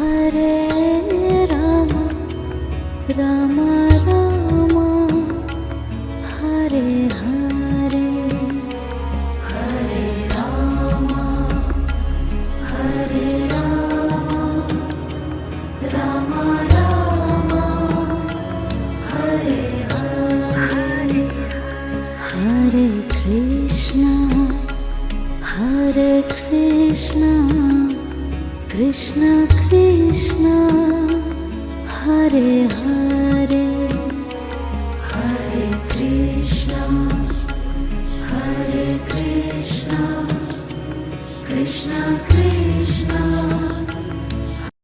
Hare Rama, Rama Rama, Hare Hare, Hare Rama, Hare Rama, Rama Rama, Hare Hare, Hare Krishna, Hare Krishna, Krishna Krishna, Hare Hare, Hare Krishna, Hare Krishna, Krishna Krishna,